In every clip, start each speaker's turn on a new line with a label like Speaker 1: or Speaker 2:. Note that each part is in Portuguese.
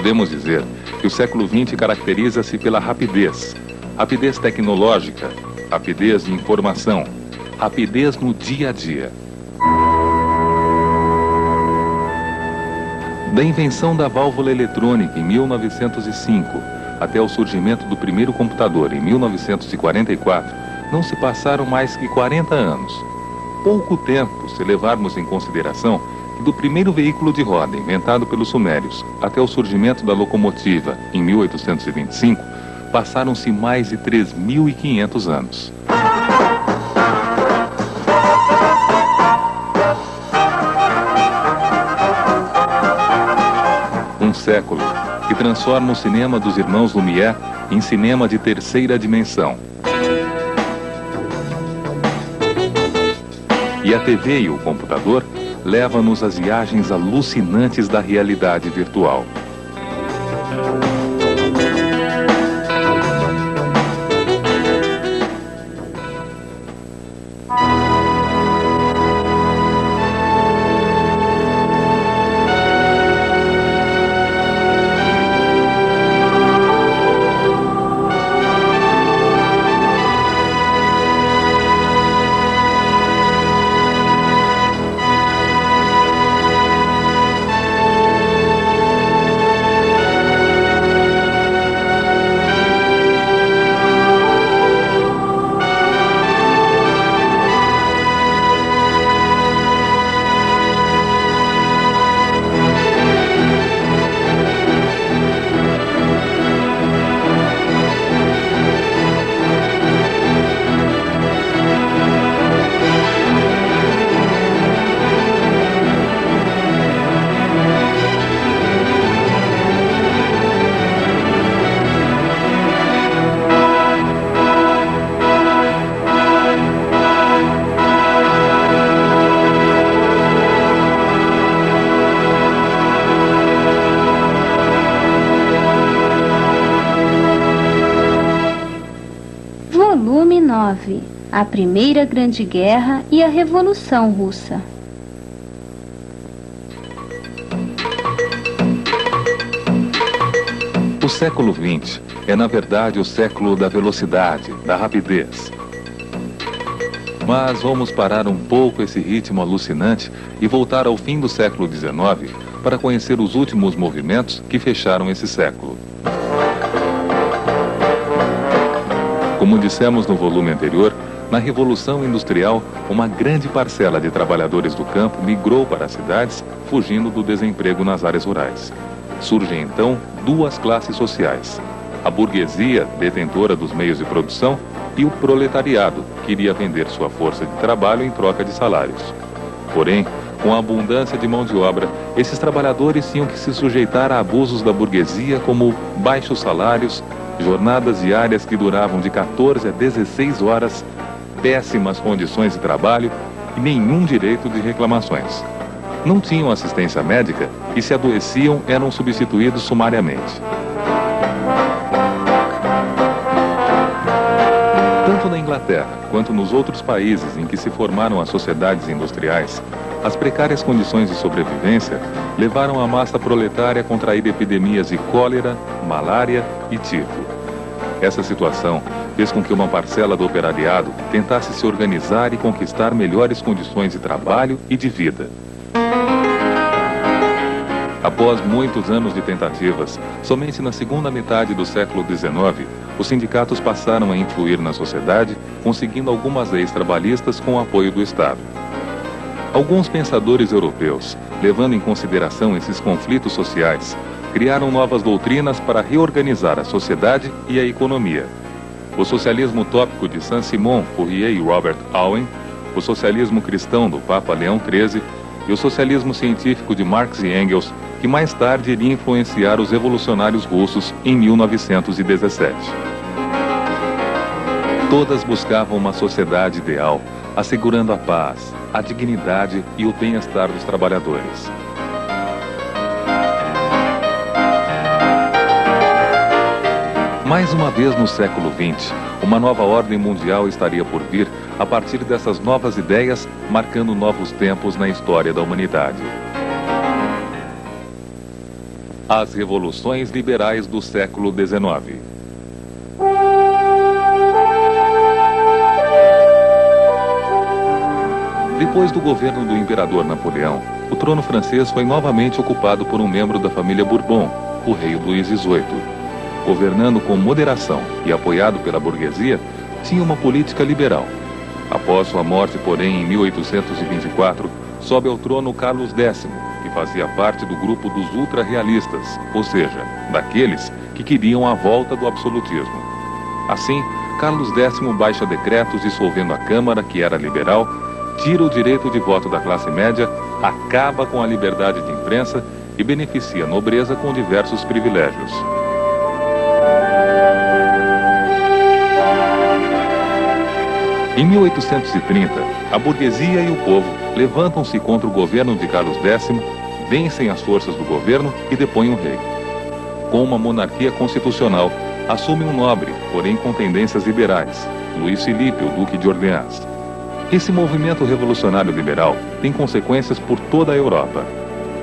Speaker 1: Podemos dizer que o século XX caracteriza-se pela rapidez. Rapidez tecnológica, rapidez de informação, rapidez no dia a dia. Da invenção da válvula eletrônica em 1905 até o surgimento do primeiro computador em 1944, não se passaram mais que 40 anos. Pouco tempo se levarmos em consideração que do primeiro veículo de roda inventado pelos sumérios até o surgimento da locomotiva em 1825, passaram-se mais de 3.500 anos. Um século que transforma o cinema dos irmãos Lumière em cinema de terceira dimensão. E a TV e o computador levam-nos às viagens alucinantes da realidade virtual.
Speaker 2: Volume 9. A Primeira Grande Guerra e a Revolução Russa.
Speaker 1: O século XX é, na verdade, o século da velocidade, da rapidez. Mas vamos parar um pouco esse ritmo alucinante e voltar ao fim do século XIX para conhecer os últimos movimentos que fecharam esse século. Como dissemos no volume anterior, na Revolução Industrial, uma grande parcela de trabalhadores do campo migrou para as cidades, fugindo do desemprego nas áreas rurais. Surgem então duas classes sociais: a burguesia, detentora dos meios de produção, e o proletariado, que iria vender sua força de trabalho em troca de salários. Porém, com a abundância de mão de obra, esses trabalhadores tinham que se sujeitar a abusos da burguesia, como baixos salários, jornadas diárias que duravam de 14 a 16 horas, péssimas condições de trabalho e nenhum direito de reclamações. Não tinham assistência médica e, se adoeciam, eram substituídos sumariamente. Tanto na Inglaterra quanto nos outros países em que se formaram as sociedades industriais, as precárias condições de sobrevivência levaram a massa proletária a contrair epidemias de cólera, malária e tifo. Essa situação fez com que uma parcela do operariado tentasse se organizar e conquistar melhores condições de trabalho e de vida. Após muitos anos de tentativas, somente na segunda metade do século XIX, os sindicatos passaram a influir na sociedade, conseguindo algumas leis trabalhistas com o apoio do Estado. Alguns pensadores europeus, levando em consideração esses conflitos sociais, criaram novas doutrinas para reorganizar a sociedade e a economia. O socialismo utópico de Saint-Simon, Fourier e Robert Owen, o socialismo cristão do Papa Leão XIII e o socialismo científico de Marx e Engels, que mais tarde iria influenciar os revolucionários russos em 1917. Todas buscavam uma sociedade ideal, assegurando a paz, a dignidade e o bem-estar dos trabalhadores. Mais uma vez no século XX, uma nova ordem mundial estaria por vir a partir dessas novas ideias, marcando novos tempos na história da humanidade. As revoluções liberais do século XIX. Depois do governo do imperador Napoleão, o trono francês foi novamente ocupado por um membro da família Bourbon, o rei Luís XVIII. Governando com moderação e apoiado pela burguesia, tinha uma política liberal. Após sua morte, porém, em 1824, sobe ao trono Carlos X, que fazia parte do grupo dos ultra-realistas, ou seja, daqueles que queriam a volta do absolutismo. Assim, Carlos X baixa decretos dissolvendo a Câmara, que era liberal, tira o direito de voto da classe média, acaba com a liberdade de imprensa e beneficia a nobreza com diversos privilégios. Em 1830, a burguesia e o povo levantam-se contra o governo de Carlos X, vencem as forças do governo e depõem o rei. Com uma monarquia constitucional, assume um nobre, porém com tendências liberais, Luís Filipe, o Duque de Orleans. Esse movimento revolucionário liberal tem consequências por toda a Europa.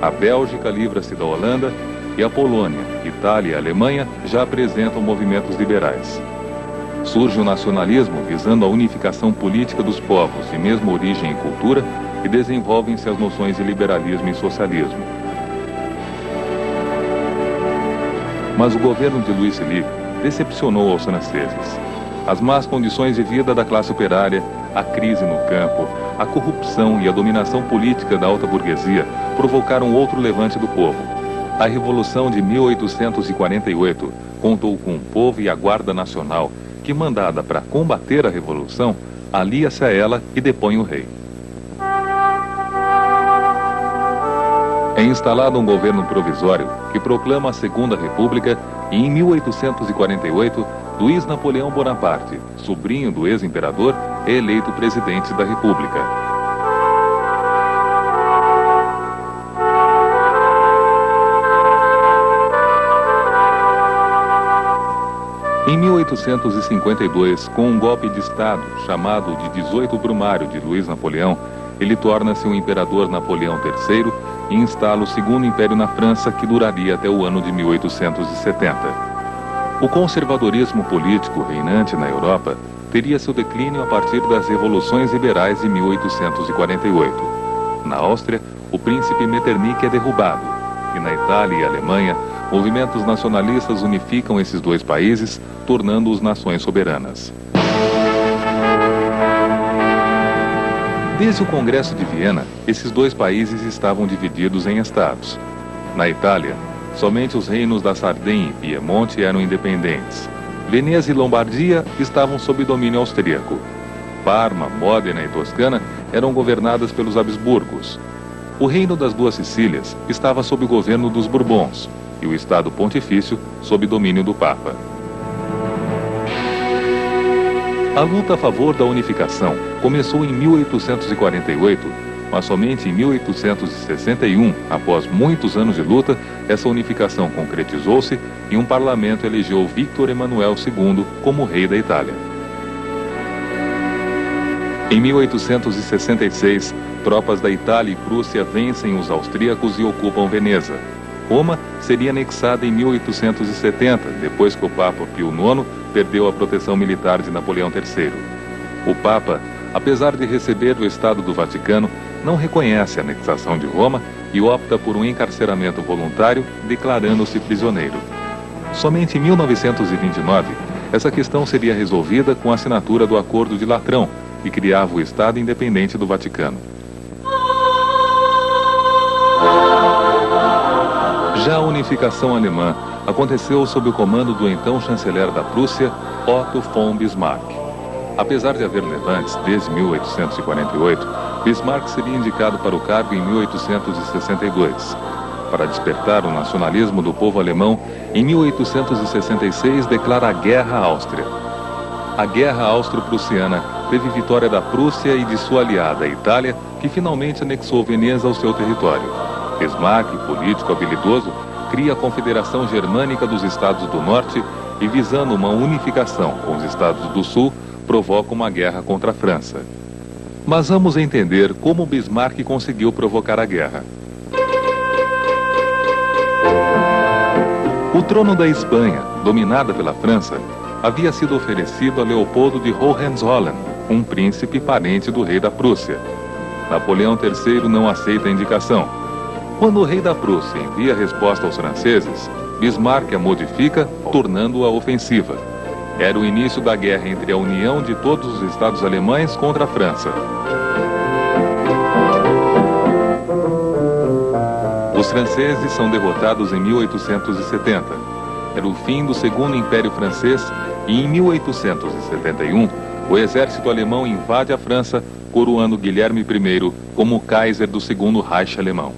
Speaker 1: A Bélgica livra-se da Holanda e a Polônia, Itália e Alemanha já apresentam movimentos liberais. Surge o nacionalismo visando a unificação política dos povos de mesma origem e cultura e desenvolvem-se as noções de liberalismo e socialismo. Mas o governo de Luís Filipe decepcionou aos franceses. As más condições de vida da classe operária, a crise no campo, a corrupção e a dominação política da alta burguesia provocaram outro levante do povo. A Revolução de 1848 contou com o povo e a Guarda Nacional, que, mandada para combater a Revolução, alia-se a ela e depõe o rei. É instalado um governo provisório que proclama a Segunda República e, em 1848, Luís Napoleão Bonaparte, sobrinho do ex-imperador, é eleito presidente da República. Em 1852, com um golpe de Estado chamado de 18 Brumário de Luís Napoleão, ele torna-se o imperador Napoleão III e instala o Segundo Império na França, que duraria até o ano de 1870. O conservadorismo político reinante na Europa teria seu declínio a partir das revoluções liberais de 1848. Na Áustria, o príncipe Metternich é derrubado, e na Itália e Alemanha, movimentos nacionalistas unificam esses dois países, tornando-os nações soberanas. Desde o Congresso de Viena, esses dois países estavam divididos em estados. Na Itália, somente os reinos da Sardenha e Piemonte eram independentes. Veneza e Lombardia estavam sob domínio austríaco. Parma, Módena e Toscana eram governadas pelos Habsburgos. O reino das Duas Sicílias estava sob o governo dos Bourbons e o Estado Pontifício sob domínio do Papa. A luta a favor da unificação começou em 1848, mas somente em 1861, após muitos anos de luta, essa unificação concretizou-se e um parlamento elegeu Victor Emanuel II como rei da Itália. Em 1866, tropas da Itália e Prússia vencem os austríacos e ocupam Veneza. Roma seria anexada em 1870, depois que o Papa Pio IX perdeu a proteção militar de Napoleão III. O Papa, apesar de receber o Estado do Vaticano, não reconhece a anexação de Roma e opta por um encarceramento voluntário, declarando-se prisioneiro. Somente em 1929, essa questão seria resolvida com a assinatura do Acordo de Latrão, que criava o Estado independente do Vaticano. Já a unificação alemã aconteceu sob o comando do então chanceler da Prússia, Otto von Bismarck. Apesar de haver levantes desde 1848, Bismarck seria indicado para o cargo em 1862. Para despertar o nacionalismo do povo alemão, em 1866 declara a guerra à Áustria. A guerra austro-prussiana teve vitória da Prússia e de sua aliada, a Itália, que finalmente anexou Veneza ao seu território. Bismarck, político habilidoso, cria a Confederação Germânica dos Estados do Norte e, visando uma unificação com os Estados do Sul, provoca uma guerra contra a França. Mas vamos entender como Bismarck conseguiu provocar a guerra. O trono da Espanha, dominada pela França, havia sido oferecido a Leopoldo de Hohenzollern, um príncipe parente do rei da Prússia. Napoleão III não aceita a indicação. Quando o rei da Prússia envia a resposta aos franceses, Bismarck a modifica, tornando-a ofensiva. Era o início da guerra entre a união de todos os estados alemães contra a França. Os franceses são derrotados em 1870. Era o fim do Segundo Império Francês e em 1871 o exército alemão invade a França, coroando Guilherme I como Kaiser do Segundo Reich alemão.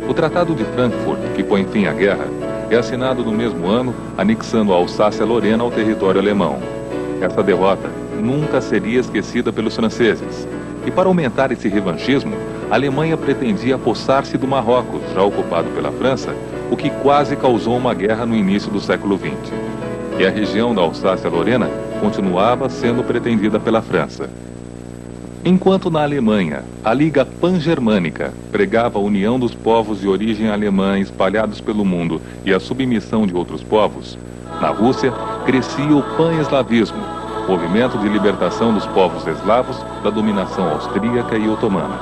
Speaker 1: O Tratado de Frankfurt, que põe fim à guerra, é assinado no mesmo ano, anexando a Alsácia-Lorena ao território alemão. Essa derrota nunca seria esquecida pelos franceses. E para aumentar esse revanchismo, a Alemanha pretendia apossar-se do Marrocos, já ocupado pela França, o que quase causou uma guerra no início do século XX. E a região da Alsácia-Lorena continuava sendo pretendida pela França. Enquanto na Alemanha, a Liga Pan-Germânica pregava a união dos povos de origem alemã espalhados pelo mundo e a submissão de outros povos, na Rússia crescia o pan-eslavismo, movimento de libertação dos povos eslavos da dominação austríaca e otomana.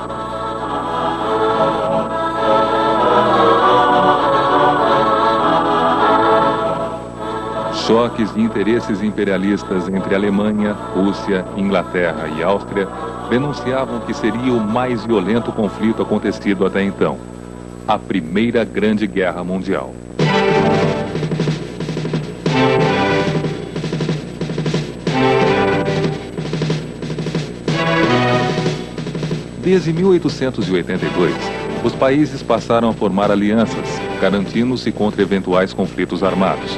Speaker 1: Choques de interesses imperialistas entre Alemanha, Rússia, Inglaterra e Áustria denunciavam que seria o mais violento conflito acontecido até então, a Primeira Grande Guerra Mundial. Desde 1882, os países passaram a formar alianças, garantindo-se contra eventuais conflitos armados.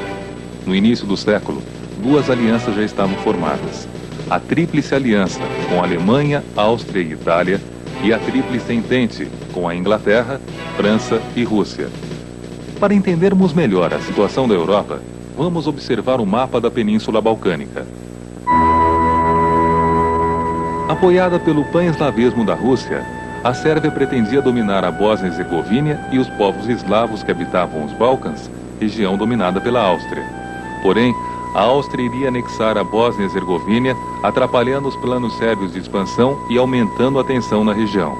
Speaker 1: No início do século, duas alianças já estavam formadas. A Tríplice Aliança, com a Alemanha, Áustria e Itália, e a Tríplice Entente, com a Inglaterra, França e Rússia. Para entendermos melhor a situação da Europa, vamos observar o mapa da Península Balcânica. Apoiada pelo pan-eslavismo da Rússia, a Sérvia pretendia dominar a Bósnia-Herzegovina e os povos eslavos que habitavam os Balcãs, região dominada pela Áustria. Porém, a Áustria iria anexar a Bósnia-Herzegovina, atrapalhando os planos sérvios de expansão e aumentando a tensão na região.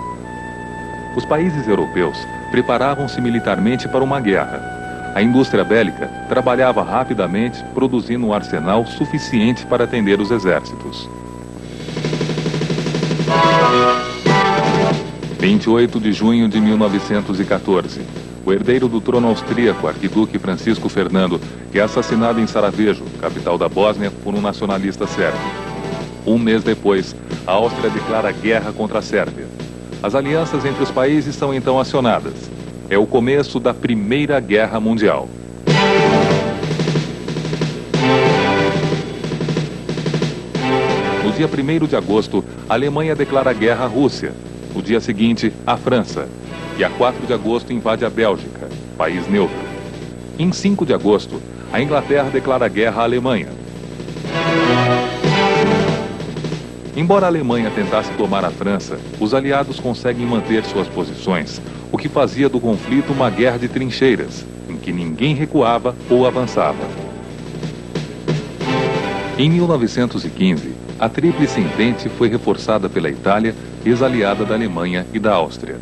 Speaker 1: Os países europeus preparavam-se militarmente para uma guerra. A indústria bélica trabalhava rapidamente, produzindo um arsenal suficiente para atender os exércitos. 28 de junho de 1914. O herdeiro do trono austríaco, arquiduque Francisco Fernando, é assassinado em Sarajevo, capital da Bósnia, por um nacionalista sérvio. Um mês depois, a Áustria declara guerra contra a Sérvia. As alianças entre os países são então acionadas. É o começo da Primeira Guerra Mundial. No dia 1º de agosto, a Alemanha declara guerra à Rússia. No dia seguinte, à França. E a 4 de agosto invade a Bélgica, país neutro. Em 5 de agosto, a Inglaterra declara guerra à Alemanha. Embora a Alemanha tentasse tomar a França, os aliados conseguem manter suas posições, o que fazia do conflito uma guerra de trincheiras, em que ninguém recuava ou avançava. Em 1915, a Tríplice Entente foi reforçada pela Itália, ex-aliada da Alemanha e da Áustria.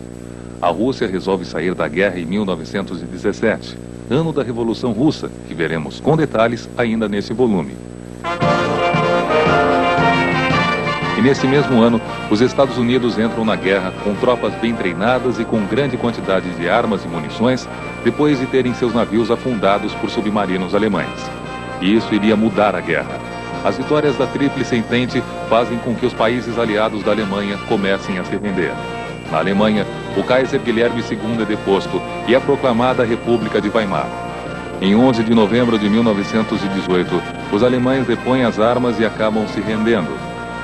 Speaker 1: A Rússia resolve sair da guerra em 1917, ano da Revolução Russa, que veremos com detalhes ainda nesse volume. E nesse mesmo ano, os Estados Unidos entram na guerra com tropas bem treinadas e com grande quantidade de armas e munições, depois de terem seus navios afundados por submarinos alemães. E isso iria mudar a guerra. As vitórias da Tríplice Entente fazem com que os países aliados da Alemanha comecem a se render. Na Alemanha, o Kaiser Guilherme II é deposto e é proclamada a República de Weimar. Em 11 de novembro de 1918, os alemães depõem as armas e acabam se rendendo.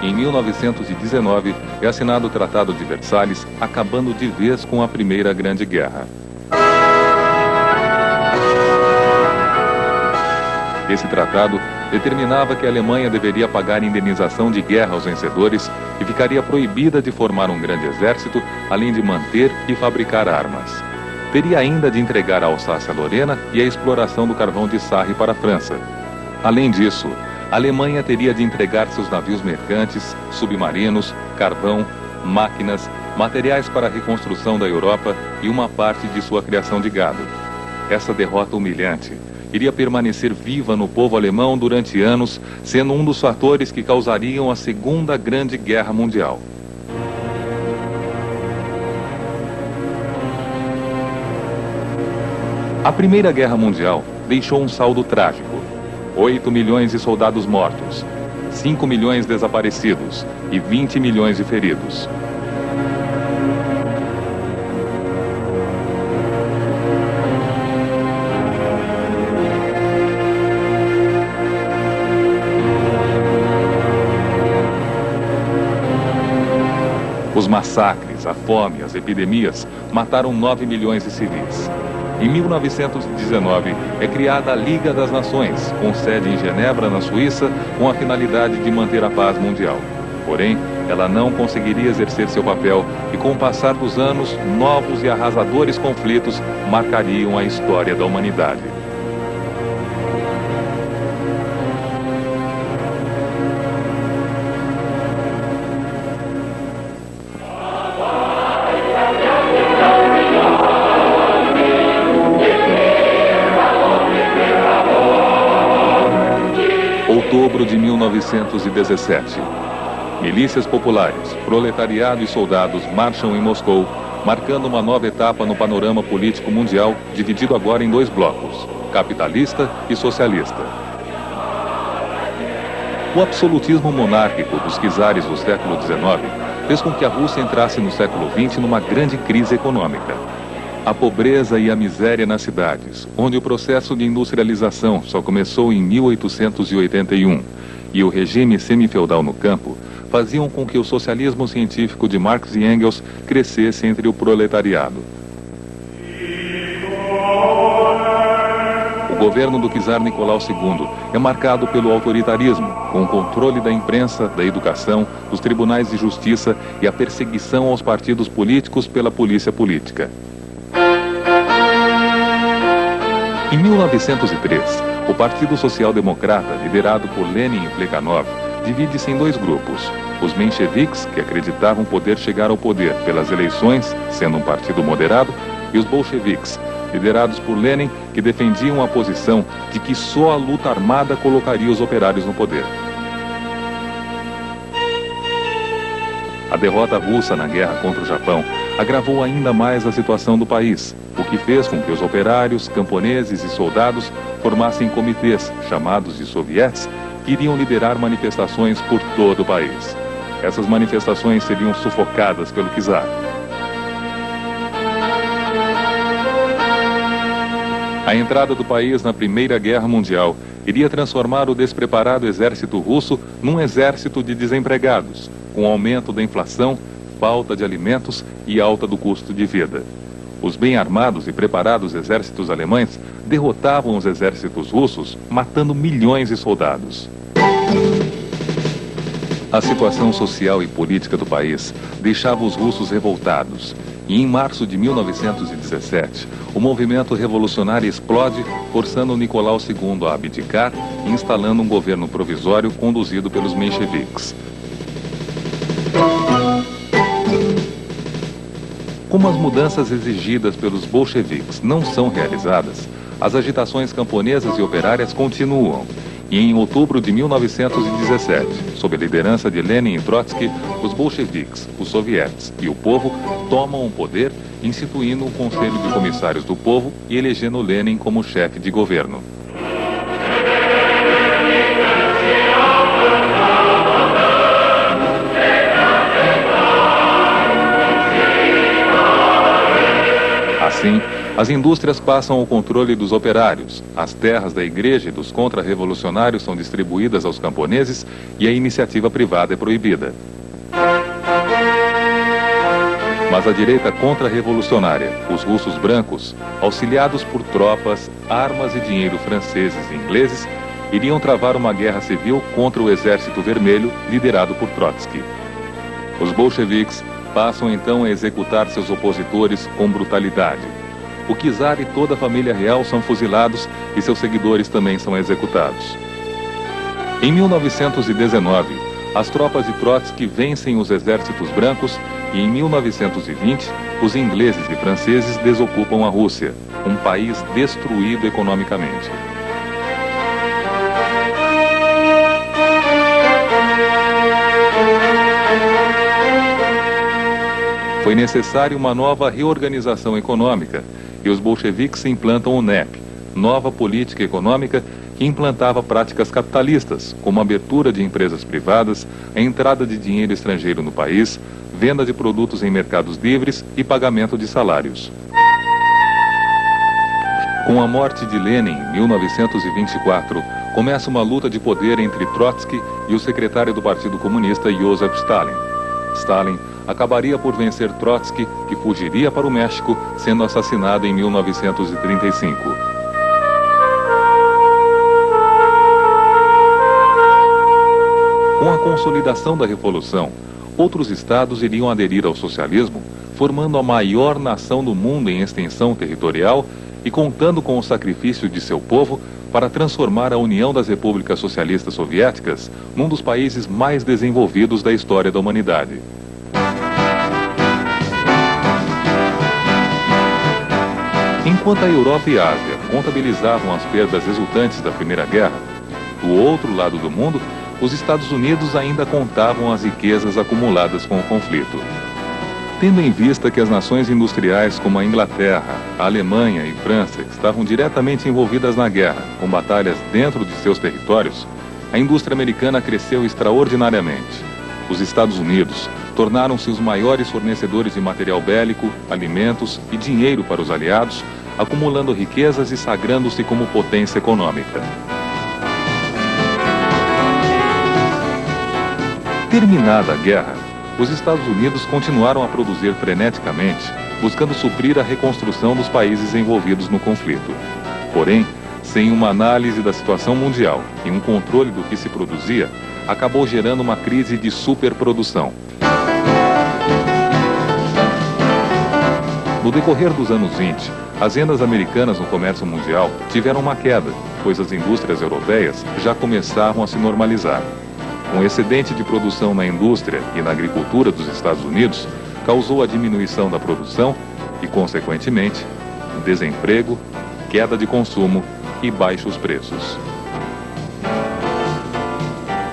Speaker 1: Em 1919, é assinado o Tratado de Versalhes, acabando de vez com a Primeira Grande Guerra. Esse tratado determinava que a Alemanha deveria pagar indenização de guerra aos vencedores e ficaria proibida de formar um grande exército, além de manter e fabricar armas. Teria ainda de entregar a Alsácia-Lorena e a exploração do carvão de Sarre para a França. Além disso, a Alemanha teria de entregar seus navios mercantes, submarinos, carvão, máquinas, materiais para a reconstrução da Europa e uma parte de sua criação de gado. Essa derrota humilhante iria permanecer viva no povo alemão durante anos, sendo um dos fatores que causariam a Segunda Grande Guerra Mundial. A Primeira Guerra Mundial deixou um saldo trágico: 8 milhões de soldados mortos, 5 milhões desaparecidos e 20 milhões de feridos. Os massacres, a fome, as epidemias mataram 9 milhões de civis. Em 1919, é criada a Liga das Nações, com sede em Genebra, na Suíça, com a finalidade de manter a paz mundial. Porém, ela não conseguiria exercer seu papel e, com o passar dos anos, novos e arrasadores conflitos marcariam a história da humanidade. Outubro de 1917. Milícias populares, proletariado e soldados marcham em Moscou, marcando uma nova etapa no panorama político mundial, dividido agora em dois blocos: capitalista e socialista. O absolutismo monárquico dos czares do século XIX fez com que a Rússia entrasse no século XX numa grande crise econômica. A pobreza e a miséria nas cidades, onde o processo de industrialização só começou em 1881, e o regime semifeudal no campo, faziam com que o socialismo científico de Marx e Engels crescesse entre o proletariado. O governo do czar Nicolau II é marcado pelo autoritarismo, com o controle da imprensa, da educação, dos tribunais de justiça e a perseguição aos partidos políticos pela polícia política. Em 1903, o Partido Social Democrata, liderado por Lenin e Plekhanov, divide-se em dois grupos: os mencheviques, que acreditavam poder chegar ao poder pelas eleições, sendo um partido moderado, e os bolcheviques, liderados por Lenin, que defendiam a posição de que só a luta armada colocaria os operários no poder. A derrota russa na guerra contra o Japão agravou ainda mais a situação do país, o que fez com que os operários, camponeses e soldados formassem comitês, chamados de sovietes, que iriam liderar manifestações por todo o país. Essas manifestações seriam sufocadas pelo czar. A entrada do país na Primeira Guerra Mundial iria transformar o despreparado exército russo num exército de desempregados, com aumento da inflação, falta de alimentos e alta do custo de vida. Os bem armados e preparados exércitos alemães derrotavam os exércitos russos, matando milhões de soldados. A situação social e política do país deixava os russos revoltados, e em março de 1917, o movimento revolucionário explode, forçando Nicolau II a abdicar e instalando um governo provisório conduzido pelos mencheviques. Como as mudanças exigidas pelos bolcheviques não são realizadas, as agitações camponesas e operárias continuam. E em outubro de 1917, sob a liderança de Lenin e Trotsky, os bolcheviques, os sovietes e o povo tomam o poder, instituindo um conselho de comissários do povo e elegendo Lenin como chefe de governo. Assim, as indústrias passam ao controle dos operários, as terras da igreja e dos contra-revolucionários são distribuídas aos camponeses e a iniciativa privada é proibida. Mas a direita contra-revolucionária, os russos brancos, auxiliados por tropas, armas e dinheiro franceses e ingleses, iriam travar uma guerra civil contra o Exército Vermelho, liderado por Trotsky. Os bolcheviques passam então a executar seus opositores com brutalidade. O czar e toda a família real são fuzilados e seus seguidores também são executados. Em 1919, as tropas de Trotsky vencem os exércitos brancos e em 1920, os ingleses e franceses desocupam a Rússia, um país destruído economicamente. Foi necessária uma nova reorganização econômica e os bolcheviques implantam o NEP, nova política econômica que implantava práticas capitalistas, como a abertura de empresas privadas, a entrada de dinheiro estrangeiro no país, venda de produtos em mercados livres e pagamento de salários. Com a morte de Lenin em 1924, começa uma luta de poder entre Trotsky e o secretário do Partido Comunista, Joseph Stalin. Stalin acabaria por vencer Trotsky, que fugiria para o México, sendo assassinado em 1935. Com a consolidação da Revolução, outros estados iriam aderir ao socialismo, formando a maior nação do mundo em extensão territorial e contando com o sacrifício de seu povo para transformar a União das Repúblicas Socialistas Soviéticas num dos países mais desenvolvidos da história da humanidade. Enquanto a Europa e a Ásia contabilizavam as perdas resultantes da Primeira Guerra, do outro lado do mundo, os Estados Unidos ainda contavam as riquezas acumuladas com o conflito. Tendo em vista que as nações industriais como a Inglaterra, a Alemanha e França estavam diretamente envolvidas na guerra, com batalhas dentro de seus territórios, a indústria americana cresceu extraordinariamente. Os Estados Unidos tornaram-se os maiores fornecedores de material bélico, alimentos e dinheiro para os aliados, acumulando riquezas e sagrando-se como potência econômica. Terminada a guerra, os Estados Unidos continuaram a produzir freneticamente, buscando suprir a reconstrução dos países envolvidos no conflito. Porém, sem uma análise da situação mundial e um controle do que se produzia, acabou gerando uma crise de superprodução. No decorrer dos anos 20, as vendas americanas no comércio mundial tiveram uma queda, pois as indústrias europeias já começavam a se normalizar. Um excedente de produção na indústria e na agricultura dos Estados Unidos causou a diminuição da produção e, consequentemente, desemprego, queda de consumo e baixos preços.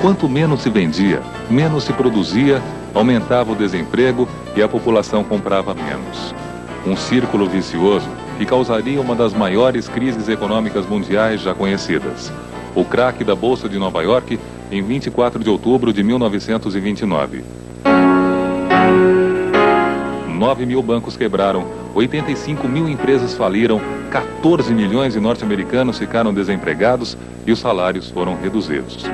Speaker 1: Quanto menos se vendia, menos se produzia, aumentava o desemprego e a população comprava menos. Um círculo vicioso que causaria uma das maiores crises econômicas mundiais já conhecidas. O craque da Bolsa de Nova York em 24 de outubro de 1929. 9 mil bancos quebraram, 85 mil empresas faliram, 14 milhões de norte-americanos ficaram desempregados e os salários foram reduzidos.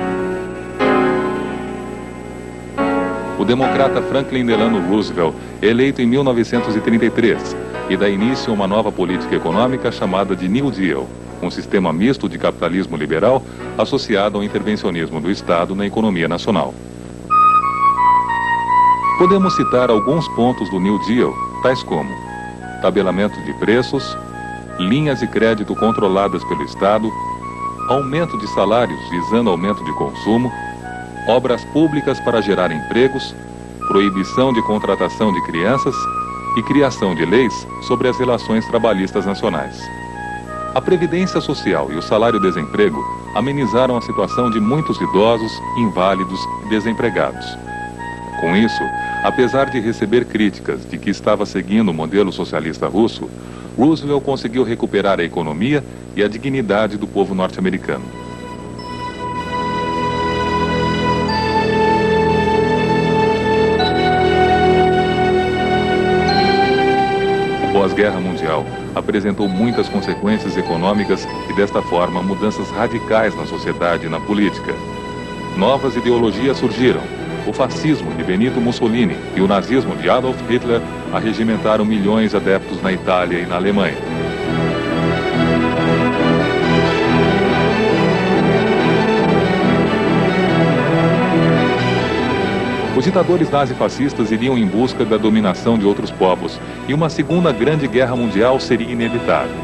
Speaker 1: O democrata Franklin Delano Roosevelt, eleito em 1933, e dá início a uma nova política econômica chamada de New Deal, um sistema misto de capitalismo liberal associado ao intervencionismo do Estado na economia nacional. Podemos citar alguns pontos do New Deal, tais como tabelamento de preços, linhas de crédito controladas pelo Estado, aumento de salários visando aumento de consumo, obras públicas para gerar empregos, proibição de contratação de crianças e criação de leis sobre as relações trabalhistas nacionais. A Previdência Social e o salário-desemprego amenizaram a situação de muitos idosos, inválidos e desempregados. Com isso, apesar de receber críticas de que estava seguindo o modelo socialista russo, Roosevelt conseguiu recuperar a economia e a dignidade do povo norte-americano. O pós-guerra mundial apresentou muitas consequências econômicas e, desta forma, mudanças radicais na sociedade e na política. Novas ideologias surgiram. O fascismo de Benito Mussolini e o nazismo de Adolf Hitler arregimentaram milhões de adeptos na Itália e na Alemanha. Os ditadores nazifascistas iriam em busca da dominação de outros povos e uma segunda grande guerra mundial seria inevitável.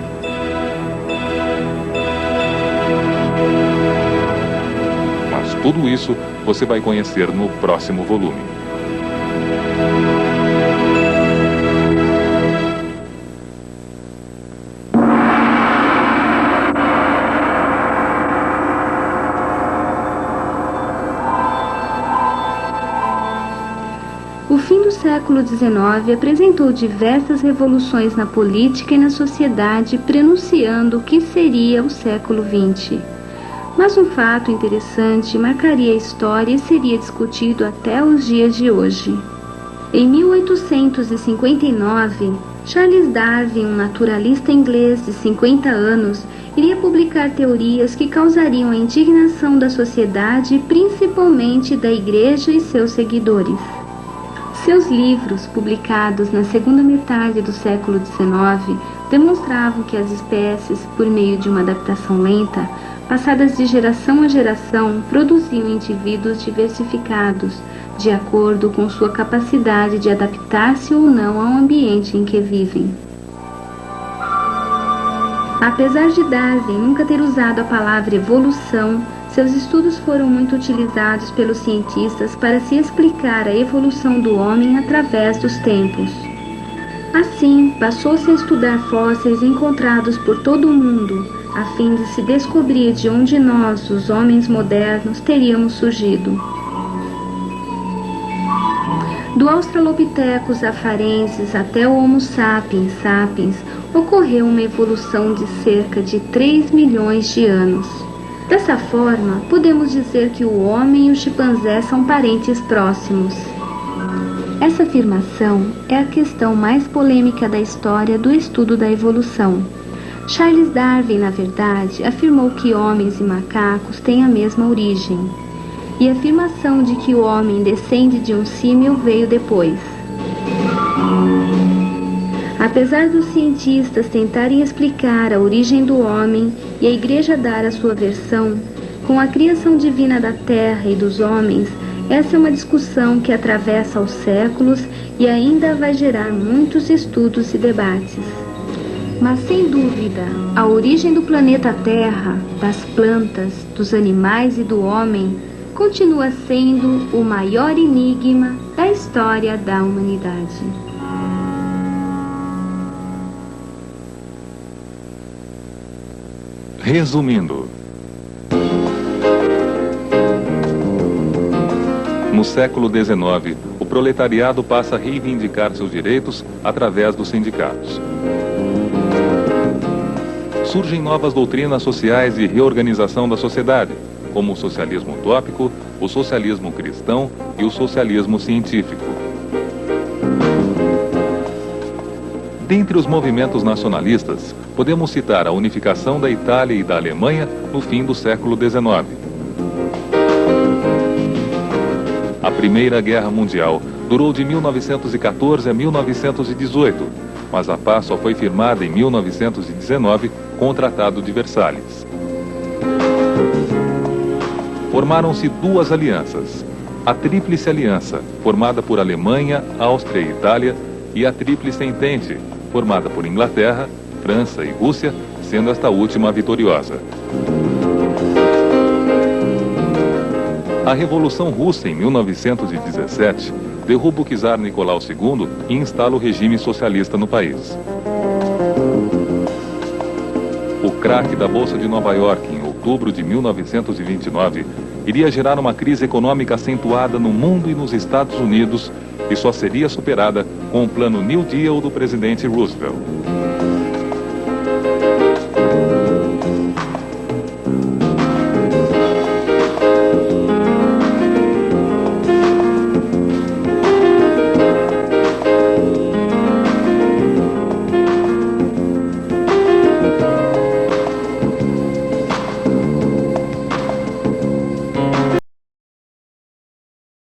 Speaker 1: Mas tudo isso você vai conhecer no próximo volume.
Speaker 2: O fim do século XIX apresentou diversas revoluções na política e na sociedade, prenunciando o que seria o século XX. Mas um fato interessante marcaria a história e seria discutido até os dias de hoje. Em 1859, Charles Darwin, um naturalista inglês de 50 anos, iria publicar teorias que causariam a indignação da sociedade, principalmente da Igreja e seus seguidores. Seus livros, publicados na segunda metade do século XIX, demonstravam que as espécies, por meio de uma adaptação lenta, passadas de geração a geração, produziam indivíduos diversificados, de acordo com sua capacidade de adaptar-se ou não ao ambiente em que vivem. Apesar de Darwin nunca ter usado a palavra evolução, seus estudos foram muito utilizados pelos cientistas para se explicar a evolução do homem através dos tempos. Assim, passou-se a estudar fósseis encontrados por todo o mundo, a fim de se descobrir de onde nós, os homens modernos, teríamos surgido. Do Australopithecus afarensis até o Homo sapiens sapiens, ocorreu uma evolução de cerca de 3 milhões de anos. Dessa forma, podemos dizer que o homem e o chimpanzé são parentes próximos. Essa afirmação é a questão mais polêmica da história do estudo da evolução. Charles Darwin, na verdade, afirmou que homens e macacos têm a mesma origem, e a afirmação de que o homem descende de um símil veio depois. Apesar dos cientistas tentarem explicar a origem do homem e a Igreja dar a sua versão, com a criação divina da Terra e dos homens, essa é uma discussão que atravessa os séculos e ainda vai gerar muitos estudos e debates. Mas, sem dúvida, a origem do planeta Terra, das plantas, dos animais e do homem continua sendo o maior enigma da história da humanidade.
Speaker 1: Resumindo, no século XIX, o proletariado passa a reivindicar seus direitos através dos sindicatos. Surgem novas doutrinas sociais de reorganização da sociedade, como o socialismo utópico, o socialismo cristão e o socialismo científico. Dentre os movimentos nacionalistas, podemos citar a unificação da Itália e da Alemanha no fim do século XIX. A Primeira Guerra Mundial durou de 1914 a 1918, mas a paz só foi firmada em 1919 com o Tratado de Versalhes. Formaram-se duas alianças: a Tríplice Aliança, formada por Alemanha, Áustria e Itália, e a Tríplice Entente, formada por Inglaterra, França e Rússia, sendo esta última vitoriosa. A Revolução Russa, em 1917, derruba o czar Nicolau II e instala o regime socialista no país. O craque da Bolsa de Nova York, em outubro de 1929, iria gerar uma crise econômica acentuada no mundo e nos Estados Unidos, e só seria superada com o plano New Deal do presidente Roosevelt.